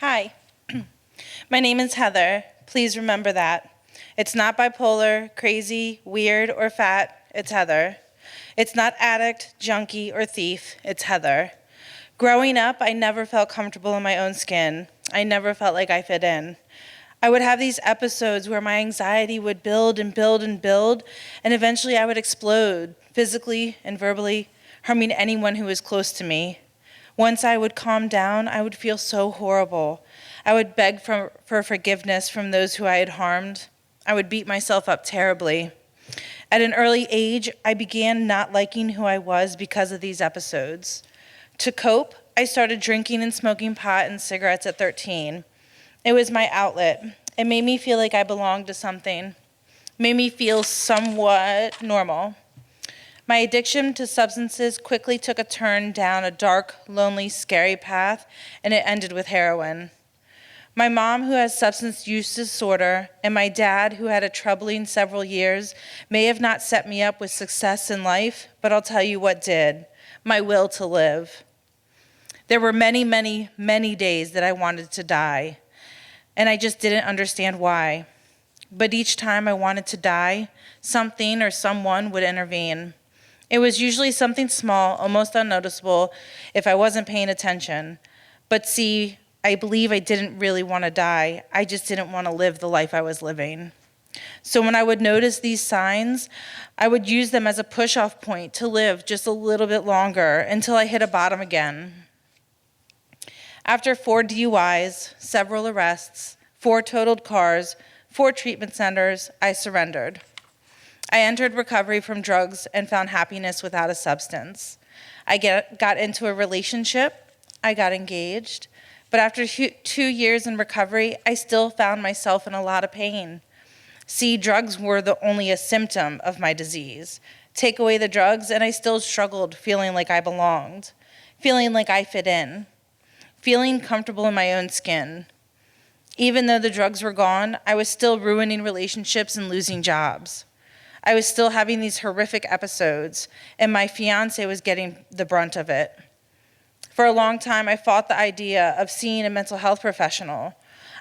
Hi, my name is Heather. Please remember that. It's not bipolar, crazy, weird, or fat. It's Heather. It's not addict, junkie, or thief. It's Heather. Growing up, I never felt comfortable in my own skin. I never felt like I fit in. I would have these episodes where my anxiety would build and build and build, and eventually I would explode, physically and verbally, harming anyone who was close to me. Once I would calm down, I would feel so horrible. I would beg for forgiveness from those who I had harmed. I would beat myself up terribly. At an early age, I began not liking who I was because of these episodes. To cope, I started drinking and smoking pot and cigarettes at 13. It was my outlet. It made me feel like I belonged to something. Made me feel somewhat normal. My addiction to substances quickly took a turn down a dark, lonely, scary path, and it ended with heroin. My mom, who has substance use disorder, and my dad, who had a troubling several years, may have not set me up with success in life, but I'll tell you what did: my will to live. There were many, many, many days that I wanted to die, and I just didn't understand why. But each time I wanted to die, something or someone would intervene. It was usually something small, almost unnoticeable, if I wasn't paying attention. But see, I believe I didn't really want to die. I just didn't want to live the life I was living. So when I would notice these signs, I would use them as a push-off point to live just a little bit longer until I hit a bottom again. After 4 DUIs, several arrests, 4 totaled cars, 4 treatment centers, I surrendered. I entered recovery from drugs and found happiness without a substance. I got into a relationship, I got engaged, but after 2 years in recovery, I still found myself in a lot of pain. See, drugs were only a symptom of my disease. Take away the drugs, and I still struggled feeling like I belonged, feeling like I fit in, feeling comfortable in my own skin. Even though the drugs were gone, I was still ruining relationships and losing jobs. I was still having these horrific episodes, and my fiance was getting the brunt of it. For a long time, I fought the idea of seeing a mental health professional.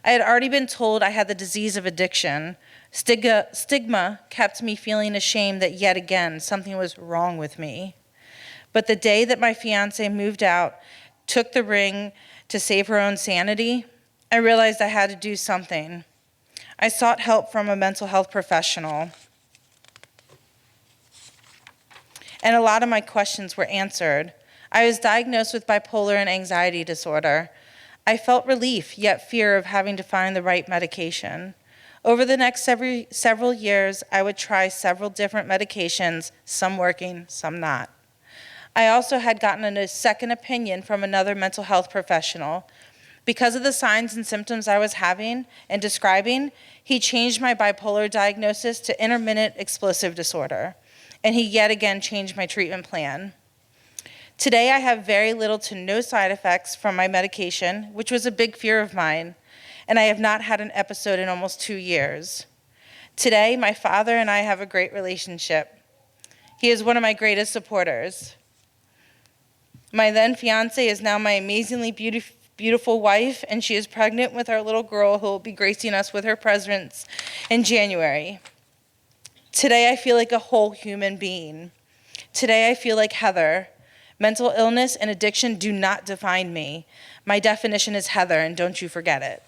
I had already been told I had the disease of addiction. Stigma kept me feeling ashamed that yet again something was wrong with me. But the day that my fiance moved out, took the ring to save her own sanity, I realized I had to do something. I sought help from a mental health professional, and a lot of my questions were answered. I was diagnosed with bipolar and anxiety disorder. I felt relief, yet fear of having to find the right medication. Over the next several years, I would try several different medications, some working, some not. I also had gotten a second opinion from another mental health professional. Because of the signs and symptoms I was having and describing, he changed my bipolar diagnosis to intermittent explosive disorder, and he yet again changed my treatment plan. Today, I have very little to no side effects from my medication, which was a big fear of mine, and I have not had an episode in almost 2 years. Today, my father and I have a great relationship. He is one of my greatest supporters. My then fiance is now my amazingly beautiful wife, and she is pregnant with our little girl who will be gracing us with her presence in January. Today, I feel like a whole human being. Today, I feel like Heather. Mental illness and addiction do not define me. My definition is Heather, and don't you forget it.